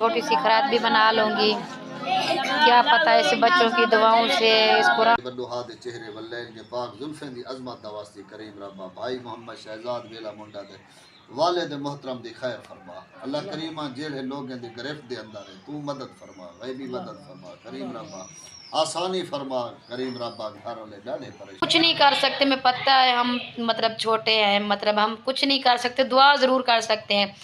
छोटी सी खरात भी बना लूँगी, क्या पता इस बच्चों की दुआओं से इस कुरान बल्लुहाद चेहरे वल्लैन के पाक जुल्फें दी अजमत दवास्ती करीम रब्बा भाई मोहम्मद शहजाद वेला मुंडा दे वालिद मोहतरम दी खैर फरमा अल्लाह करीमा जेड़े लोगों दी गिरफ्त दे अंदर है तू मदद फरमा गैबी मदद फरमा करीम रब्बा आसानी फरमा करीम रब्बा घर वाले डाढ़े परेशान कुछ नहीं कर सकते। मैं पता है हम मतलब छोटे हैं, मतलब हम कुछ नहीं कर सकते, दुआ ज़रूर कर सकते हैं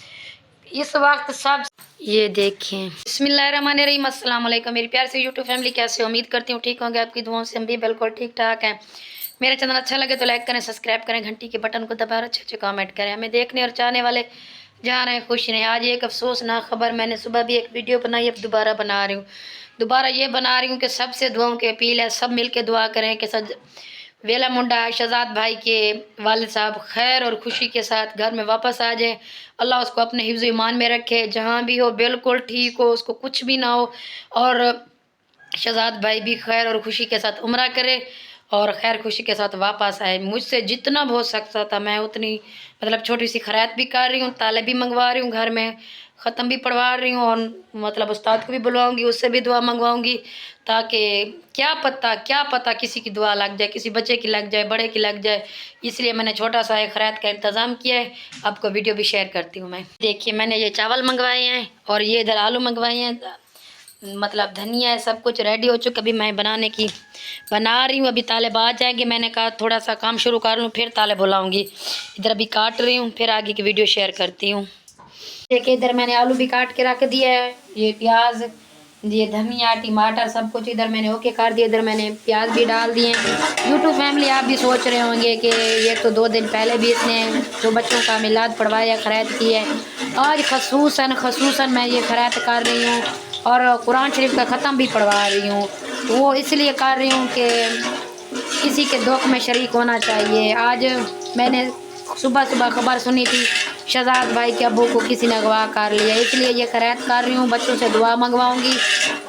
इस वक्त सब। ये देखें, बिस्मिल्लाहिर्रहमानिर्रहीम, अस्सलाम वालेकुम मेरी प्यार से यूट्यूब फैमिली, कैसे उम्मीद करती हूँ ठीक होंगे, आपकी दुआओं से हम भी बिल्कुल ठीक ठाक हैं। मेरा चैनल अच्छा लगे तो लाइक करें, सब्सक्राइब करें, घंटी के बटन को दबाकर अच्छे अच्छे कमेंट करें। हमें देखने और चाहने वाले जा रहे हैं खुश रहें। आज एक अफसोसनाक खबर, मैंने सुबह भी एक वीडियो बनाई, अब दोबारा बना रही हूँ। दोबारा ये बना रही हूँ कि सबसे दुआओं की अपील है, सब मिल के दुआ करें कि सज वेला मुंडा शहजाद भाई के वालिद साहब खैर और खुशी के साथ घर में वापस आ जाए। अल्लाह उसको अपने हिफ्ज़ ईमान में रखे, जहाँ भी हो बिल्कुल ठीक हो, उसको कुछ भी ना हो, और शहजाद भाई भी खैर और खुशी के साथ उम्रा करे और खैर खुशी के साथ वापस आए। मुझसे जितना हो सकता था मैं उतनी मतलब छोटी सी खैरात भी कर रही हूँ, ताले भी मंगवा रही हूँ, घर में ख़त्म भी पढ़वा रही हूँ, और मतलब उस्ताद को भी बुलवाऊँगी, उससे भी दुआ मंगवाऊँगी, ताकि क्या पता किसी की दुआ लग जाए, किसी बच्चे की लग जाए, बड़े की लग जाए। इसलिए मैंने छोटा सा एक खैरात का इंतज़ाम किया है। आपको वीडियो भी शेयर करती हूँ मैं। देखिए, मैंने ये चावल मंगवाए हैं और ये इधर आलू मंगवाए हैं, मतलब धनिया है, सब कुछ रेडी हो चुका। अभी मैं बना रही हूँ, अभी तालिब आ जाएंगे। मैंने कहा थोड़ा सा काम शुरू कर लूँ, फिर तालिब बुलाऊंगी। इधर अभी काट रही हूँ, फिर आगे की वीडियो शेयर करती हूँ। देखिए, इधर मैंने आलू भी काट के रख दिया है, ये प्याज, ये धनिया, टमाटर, सब कुछ इधर मैंने ओके कर दिया। इधर मैंने प्याज भी डाल दिए। यूट्यूब फैमिली, आप भी सोच रहे होंगे कि ये तो 2 दिन पहले भी इसने जो बच्चों का मिलाद पढ़वाया, खैरात की है, आज खसूसन मैं ये खैरात कर रही हूँ और कुरान शरीफ का ख़त्म भी पढ़वा रही हूँ। वो इसलिए कर रही हूँ कि किसी के दुख में शरीक होना चाहिए। आज मैंने सुबह सुबह खबर सुनी थी शहजाद भाई के अब्बू को किसी ने अगवा कर लिया, इसलिए ये खैरात कर रही हूँ। बच्चों से दुआ मंगवाऊंगी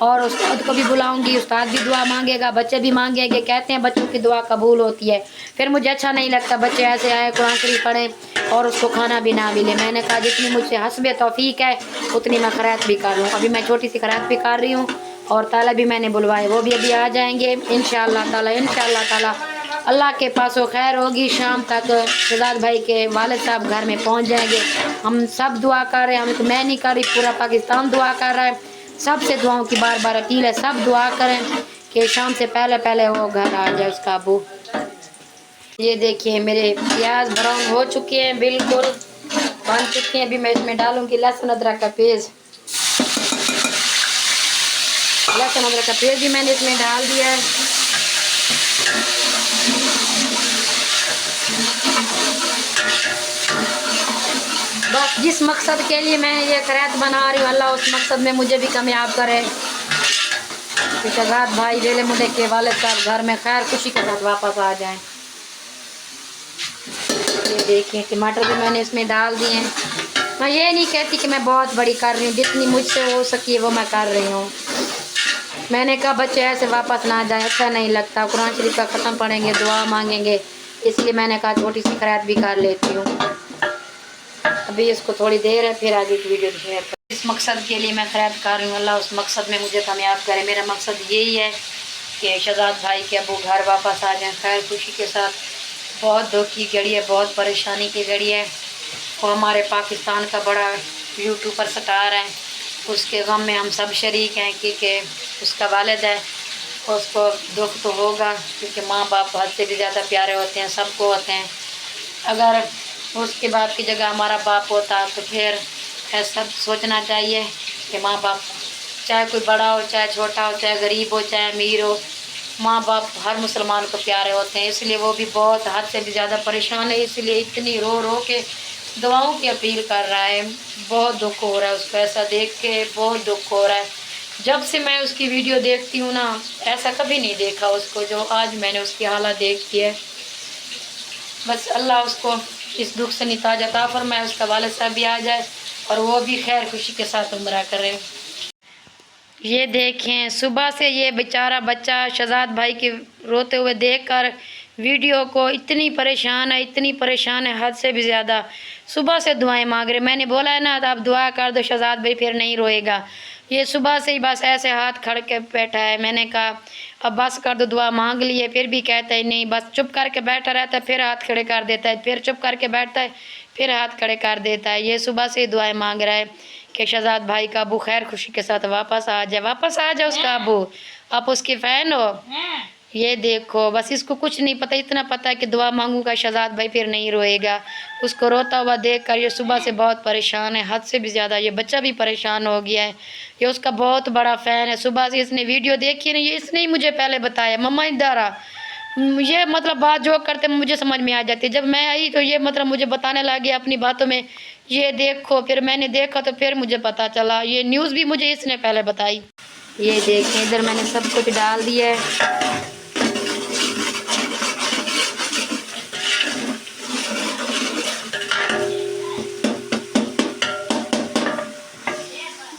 और उस्ताद को भी बुलाऊंगी, उस्ताद भी दुआ मांगेगा, बच्चे भी मांगेंगे। कहते हैं बच्चों की दुआ कबूल होती है। फिर मुझे अच्छा नहीं लगता बच्चे ऐसे आए कुरान शरीफ पढ़ें और उसको खाना भी ना मिले। मैंने कहा जितनी मुझसे हस्बे तौफीक है उतनी मैं खैरात भी कर लूँ। अभी मैं छोटी सी खैरात भी कर रही हूँ और ताला भी मैंने बुलवाए, वो भी अभी आ जाएंगे इंशाअल्लाह ताला। अल्लाह के पास वो खैर होगी, शाम तक शहजाद भाई के वालिद साहब घर में पहुंच जाएंगे। हम सब दुआ कर रहे हैं, हम तो मैं नहीं कर रही, पूरा पाकिस्तान दुआ कर रहा है। सबसे दुआओं की बार बार अपील है, सब दुआ करें कि शाम से पहले पहले वो घर आ जाए उसका अबू। ये देखिए, मेरे प्याज ब्राउन हो चुके हैं, बिल्कुल बन चुके हैं। अभी मैं इसमें डालूंगी लहसुन अदरक का पेस्ट। लहसुन अदरक का पेस्ट भी मैंने इसमें डाल दिया है। बस जिस मकसद के लिए मैं ये खैरात बना रही हूँ, अल्लाह उस मकसद में मुझे भी कामयाब करे कि शहजाद भाई वेले मुंडे के वालिद साहब घर में खैर खुशी के साथ वापस आ जाएं। ये देखिए, टमाटर भी मैंने इसमें डाल दिए हैं। मैं ये नहीं कहती कि मैं बहुत बड़ी कर रही हूँ, जितनी मुझसे हो सकी है वो मैं कर रही हूँ। मैंने कहा बच्चे ऐसे वापस ना जाए, अच्छा नहीं लगता, कुरान शरीफ का ख़त्म पढ़ेंगे, दुआ मांगेंगे, इसलिए मैंने कहा छोटी सी खैरात भी कर लेती हूँ। अभी इसको थोड़ी देर है, फिर आगे की वीडियो शेयर कर। इस मकसद के लिए मैं खैरात कर रही हूँ, अल्लाह उस मकसद में मुझे कामयाब करे। मेरा मकसद यही है कि शहजाद भाई के अबू घर वापस आ जाएँ खैर खुशी के साथ। बहुत दुख की घड़ी है, बहुत परेशानी की घड़ी है। वो हमारे पाकिस्तान का बड़ा यूट्यूबर स्टार है, उसके गम में हम सब शरीक हैं, क्योंकि उसका वालिद है, उसको दुख तो होगा, क्योंकि माँ बाप हद से भी ज़्यादा प्यारे होते हैं, सबको होते हैं। अगर उसके बाप की जगह हमारा बाप होता तो फिर ऐसा सोचना चाहिए कि माँ बाप चाहे कोई बड़ा हो, चाहे छोटा हो, चाहे गरीब हो, चाहे अमीर हो, माँ बाप हर मुसलमान को प्यारे होते हैं। इसलिए वो भी बहुत हद से भी ज़्यादा परेशान है, इसलिए इतनी रो रो के दुआओं की अपील कर रहा है। बहुत दुख हो रहा है उसको, ऐसा देख के बहुत दुख हो रहा है। जब से मैं उसकी वीडियो देखती हूँ ना, ऐसा कभी नहीं देखा उसको जो आज मैंने उसकी हालत देखी है। बस अल्लाह उसको इस दुख से निताज अता फरमाए, उसका वालिद साहब भी आ जाए और वो भी खैर खुशी के साथ उम्रा करे। ये देखें, सुबह से ये बेचारा बच्चा शहजाद भाई के रोते हुए देखकर वीडियो को, इतनी परेशान है हद से भी ज़्यादा। सुबह से दुआएं मांग रहे, मैंने बोला है ना, तो आप दुआ कर दो शहजाद भाई, फिर नहीं रोएगा। ये सुबह से ही बस ऐसे हाथ खड़ के बैठा है। मैंने कहा अब बस कर दो, दुआ मांग लिए, फिर भी कहता है नहीं, बस चुप करके बैठा रहता है, फिर हाथ खड़े कर देता है, फिर चुप करके बैठता है, फिर हाथ खड़े कर देता है। ये सुबह से ही दुआएं मांग रहा है कि शहजाद भाई का अबू खैर खुशी के साथ वापस आ जाए, वापस आ जाए उसका अबू। आप उसकी फ़ैन हो। ये देखो, बस इसको कुछ नहीं पता, इतना पता है कि दुआ मांगूंगा शहजाद भाई फिर नहीं रोएगा। उसको रोता हुआ देख कर ये सुबह से बहुत परेशान है, हद से भी ज़्यादा। ये बच्चा भी परेशान हो गया है, ये उसका बहुत बड़ा फ़ैन है। सुबह से इसने वीडियो देखी नहीं, ये इसने ही मुझे पहले बताया, मम्मा इधर आ। ये मतलब बात जो करते मुझे समझ में आ जाती है। जब मैं आई तो ये मतलब मुझे बताने लगी अपनी बातों में, ये देखो। फिर मैंने देखा तो फिर मुझे पता चला, ये न्यूज़ भी मुझे इसने पहले बताई। ये देखें, इधर मैंने सब कुछ डाल दिया है।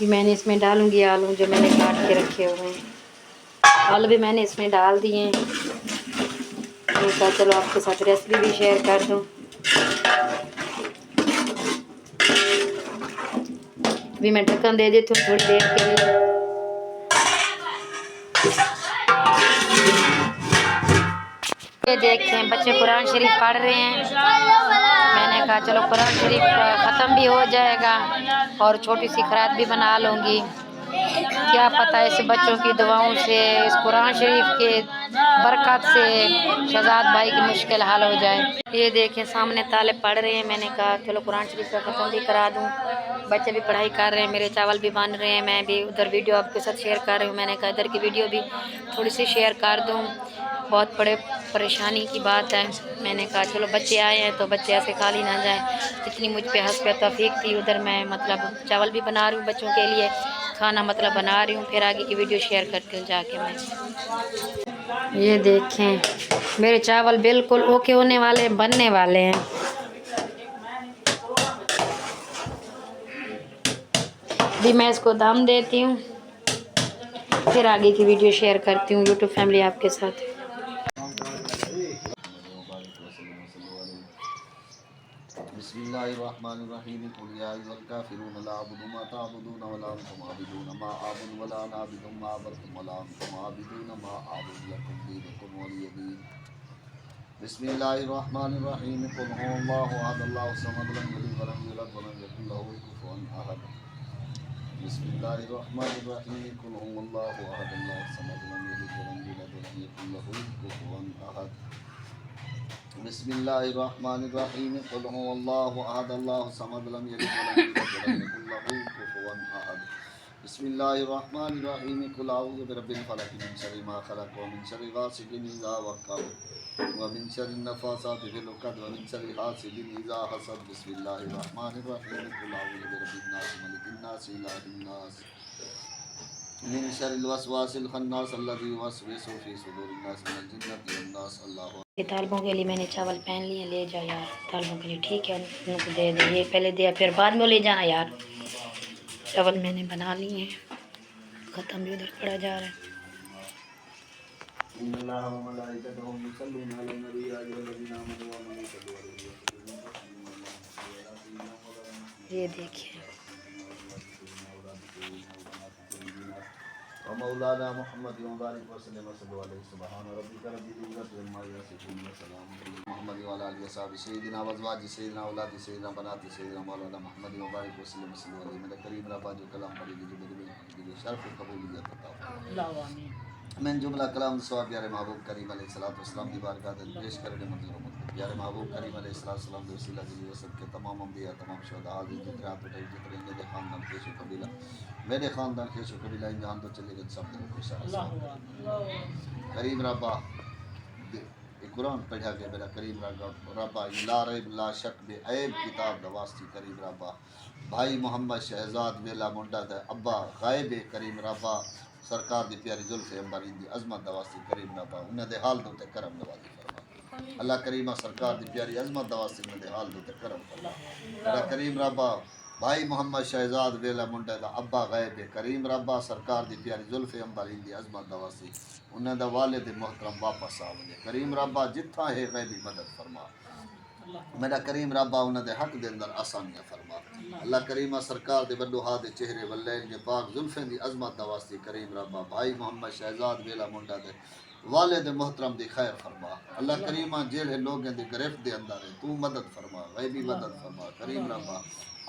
ये मैंने इसमें डालूंगी आलू जो मैंने काट के रखे हुए हैं। आलू भी मैंने इसमें डाल दिए हैं। मैंने कहा चलो आपके साथ रेसिपी भी शेयर कर दूं। अभी मैं ढक्कन दे देती हूँ थोड़ी देर के लिए। ये देखें, बच्चे कुरान शरीफ पढ़ रहे हैं। मैंने कहा चलो कुरान शरीफ ख़त्म भी हो जाएगा और छोटी सी खैरात भी बना लूँगी। क्या पता इस बच्चों की दुआओं से, इस कुरान शरीफ के बरकत से शहजाद भाई की मुश्किल हल हो जाए। ये देखें, सामने तालिब पढ़ रहे हैं। मैंने कहा चलो कुरान शरीफ का ख़त्म भी करा दूँ। बच्चे भी पढ़ाई कर रहे हैं, मेरे चावल भी बन रहे हैं, मैं भी उधर वीडियो आपके साथ शेयर कर रही हूँ। मैंने कहा इधर की वीडियो भी थोड़ी सी शेयर कर दूँ। बहुत बड़े परेशानी की बात है। मैंने कहा चलो बच्चे आए हैं तो बच्चे ऐसे खाली ना जाएं। जितनी मुझ पे हंस तौफीक थी, उधर मैं मतलब चावल भी बना रही हूँ बच्चों के लिए, खाना मतलब बना रही हूँ। फिर आगे की वीडियो शेयर करती हूँ जाके मैं। ये देखें, मेरे चावल बिल्कुल ओके होने वाले, बनने वाले हैं। भी मैं इसको दम देती हूँ, फिर आगे की वीडियो शेयर करती हूँ यूट्यूब फैमिली आपके साथ। बिस्मिल्लाहिर्रहमानिर्रहीम कुल या अय्युहल काफिरून ला अअबुदु मा तअबुदून वला अंतुम आबिदून मा अअबुदु वला अना आबिदुम मा अबदतुम वला अंतुम आबिदून मा अअबुदु लकुम दीनुकुम वलिय दीन। बिस्मिल्लाहिर्रहमानिर्रहीम कुल हुवल्लाहु अहद अल्लाहु समद लम यलिद वलम यूलद वलम यकुल लहु कुफुवन अहद। बिस्मिल्लाहिर्रहमानिर्रहीम कुल हुवल्लाहु अहद अल्लाहु समद लम यलिद वलम यूलद वलम यकुल लहु कुफुवन अहद। बिस्मिल्लाहिर्रहमानिर्रहीम कुल हुवल्लाहु अहद अल्लाहु समद लम यलिद वलम यूलद वलम यकुल लहु कुफुवन अहद। बिस्मिल्लाहिर्रहमानिर्रहीम कुल अऊज़ु बिरब्बिल फलक मिन शर्रि मा खलक व मिन शर्रि गासिकिन इज़ा वक़ब व मिन शर्रि नफ़ासाति फिल उक़द व मिन शर्रि हासिदिन इज़ा हसद। बिस्मिल्लाहिर्रहमानिर्रहीम कुल अऊज़ु बिरब्बिन नास मलिकिन नास इलाहिन नास मिन शर्रिल वसवासिल खन्नास अल्लज़ी युवस्विसु फ़ी सुदूरिन नास मिनल जिन्नति वन नास। अल्लाहु। ये तालिबों के लिए मैंने चावल पहन लिए, ले जाओ यार तालिबों के लिए, ठीक है उनको दे दे। ये पहले दिया फिर बाद में ले जाना यार। चावल मैंने बना लिए हैं, ख़त्म भी उधर पड़ा जा रहा है। ये देखिए, मौलाना मोहम्मद मुबारक वसल्लम अलैहि सुभान रब्बिका रब्बिल इज्जति अम्मा यसिफून व सलामुन अलैहि मोहम्मद व अला आलिहि व सहाबिहि सय्यिदिना व अज़वाजि सय्यिदिना औलादि सय्यिदिना बनाति सय्यिदिना मौलाना मोहम्मद मुबारक वसल्लम अलैहि मेरे करीम रब्बा जो कलाम पढ़ी जो शर्फ कबूलियत अता अल्लाह आमीन। मैं जुमला कलाम सवाब प्यारे महबूब करीम अलैहिस्सलातु वस्सलाम की बारगाह में पेश करने मंजूर हो। प्यारे महबूब करीम अलैहिस्सलाम के वसीला के लिए सब के तमाम अंबिया तमाम शुहदा हाज़िर जितने आप उठाई जितने मेरे खानदान के शो कबीला मेरे खानदान के शो कबीला इन जहां तो चले गए सब दिल खुश करीम रब्बा कुरान पढ़ा के मेरा करीम रब्बा ला रैब ला शक बे ऐब किताब दवास्ती करीम रब्बा भाई मोहम्मद शहजाद वेला मुंडा दा अब्बा गायब करीम रब्बा सरकार दी प्यारी जुल्फ़ अंबरी दी अजमत दवास्ती करीम रब्बा उन्हें दे हाल दो ते करम नवाजी फरमा। अल्लाह करीमा सरकार दी प्यारी अजमत दवास्ती उन्हें दे हाल दो ते करम फरमा। मेरा करीम रब्बा بھائی محمد شہزاد ویلا منڈے دا ابا غیب ہے کریم ربا سرکار دی پیاری زلف امبرین دی عظمت دا واسطے انہاں دا والد محترم واپس آوے کریم ربا جتھاں ہے غیبی مدد فرما میرا کریم ربا انہاں دے حق دے اندر آسانیاں فرما اللہ کریمہ سرکار دے بڑو ہاتھ دے چہرے واللین دے پاک زلفیں دی عظمت دا واسطے کریم ربا بھائی محمد شہزاد ویلا منڈا دے والد محترم دی خیر فرما اللہ کریمہ جیڑے لوگیں دی گرفت دے اندر ہے تو مدد فرما غیبی مدد فرما کریم ربا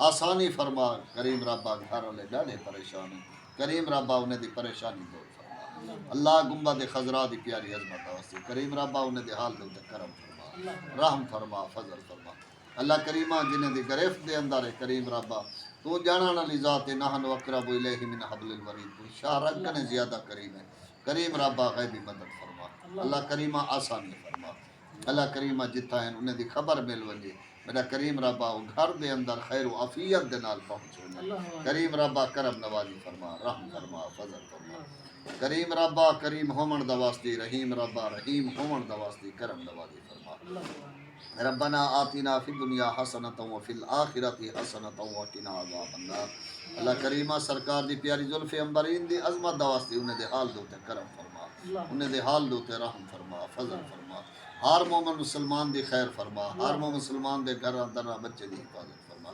آسانی فرما کریم ربا گھر والے ڈاڑے پریشان ہیں کریم ربا انہیں دی پریشانی دور فرما اللہ گنبد خضرا دی پیاری عظمت واسطے کریم ربا انہیں دی حال دے تے کرم فرما رحم فرما فضل فرما اللہ کریمہ جنہیں دی گرفت دے اندر ہے کریم ربا تو جانا والی ذات ہے نحن اقرب الیہ من حبل الورید تو شارک نے زیادہ کریم ہے کریم ربا غیبی مدد فرما اللہ کریمہ آسانی فرما اللہ کریمہ جتھا ہیں انہیں دی خبر مل ونجے میرا کریم ربا گھر دے اندر خیر و عافیت دے نال پہنچو کریم ربا کرم نوازی فرما رحم فرما فضل فرما کریم ربا کریم ہومن دا واسطے رحیم ربا رحیم ہومن دا واسطے کرم نوازی فرما ربنا آتنا فی الدنیا حسنۃ وفی الآخرۃ حسنۃ وقنا عذاب النار اللہ کریمہ سرکار دی پیاری زلف امبرین دی عظمت دا واسطے انہیں دے حال دوتے کرم فرما انہیں دے حال دوتے رحم فرما فضل فرما ہر مومن مسلمان دی خیر فرما ہر مومن مسلمان دے گھر اندر بچے دی حفاظت فرما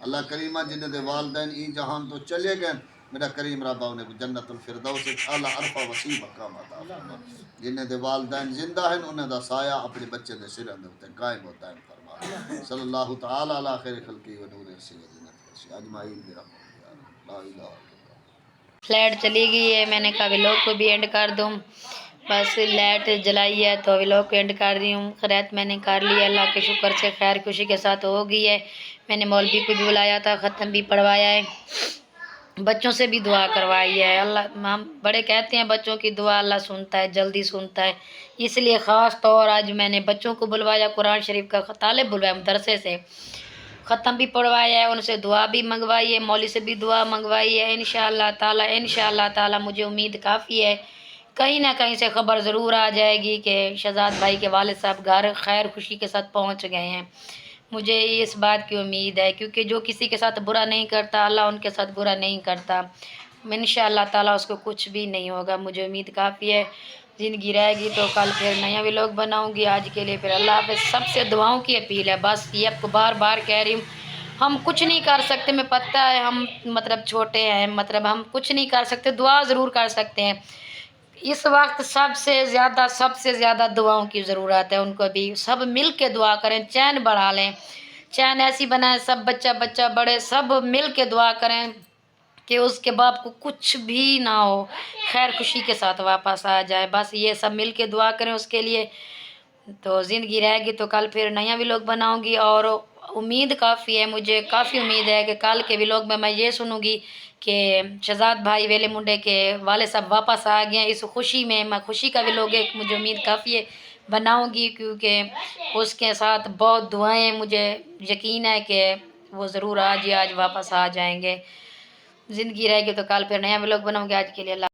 اللہ کریمہ جنہیں دے والدین ای جہان تو چلے گئے میرا کریم ربا انہیں جنت الفردوس اعلیٰ عرفہ وسیع مقام عطا فرما جنہیں دے والدین زندہ ہیں انہیں دا سایہ اپنے بچے دے سر اندر تے قائم و دائم فرما صلی اللہ تعالی علی خیر خلقی و نور سیدنا اجمعین برحمتہ لا الہ الا اللہ لائٹ چلی گئی ہے، میں نے کہا ویلوگ کو بھی اینڈ کر دوں، بس لائٹ جلائی ہے تو ویلوگ کو اینڈ کر رہی ہوں۔ خیرات میں نے کر لی، اللہ کے شکر سے خیر خوشی کے ساتھ ہو گئی ہے۔ میں نے مولوی کو بھی بلایا تھا، ختم بھی پڑھوایا ہے، بچوں سے بھی دعا کروائی ہے۔ اللہ ہم بڑے کہتے ہیں بچوں کی دعا اللہ سنتا ہے، جلدی سنتا ہے، اس لیے خاص طور آج میں نے بچوں کو بلوایا، قرآن شریف کا طالب بلوایا مدرسے سے، ختم بھی پڑھوایا ہے، ان سے دعا بھی منگوائی ہے، مولوی سے بھی دعا منگوائی ہے۔ انشاءاللہ تعالی مجھے امید کافی ہے کہیں نہ کہیں سے خبر ضرور آ جائے گی کہ شہزاد بھائی کے والد صاحب گھر خیر خوشی کے ساتھ پہنچ گئے ہیں۔ مجھے اس بات کی امید ہے کیونکہ جو کسی کے ساتھ برا نہیں کرتا اللہ ان کے ساتھ برا نہیں کرتا، انشاءاللہ تعالیٰ اس کو کچھ بھی نہیں ہوگا۔ مجھے امید کافی ہے، زندگی رہے گی تو کل پھر نیا ولاگ بناؤں گی۔ آج کے لیے پھر اللہ حافظ۔ سب سے دعاؤں کی اپیل ہے، بس یہ آپ کو بار بار کہہ رہی ہوں، ہم کچھ نہیں کر سکتے، میں پتہ ہے ہم چھوٹے ہیں، ہم کچھ نہیں کر سکتے، دعا ضرور کر سکتے ہیں۔ اس وقت سب سے زیادہ دعاؤں کی ضرورت ہے، ان کو بھی سب مل کے دعا کریں، چین بڑھا لیں، چین ایسی بنائیں سب بچہ بڑے سب مل کے دعا کریں کہ اس کے باپ کو کچھ بھی نہ ہو، خیر خوشی کے ساتھ واپس آ جائے، بس یہ سب مل کے دعا کریں اس کے لیے۔ تو زندگی رہے گی تو کل پھر نیا ولاگ بناؤں گی، اور امید کافی ہے، مجھے کافی امید ہے کہ کل کے ولاگ میں یہ سنوں گی کہ شہزاد بھائی ویلے منڈے کے والد صاحب واپس آ گئے ہیں۔ اس خوشی میں خوشی کا ولاگ ہے، مجھے امید کافی ہے بناؤں گی، کیونکہ اس کے ساتھ بہت دعائیں، مجھے یقین ہے کہ وہ ضرور آج واپس آ جائیں گے۔ زندگی رہے گی تو کل پھر نیا ولاگ بناؤں گی۔ آج کے لیے اللہ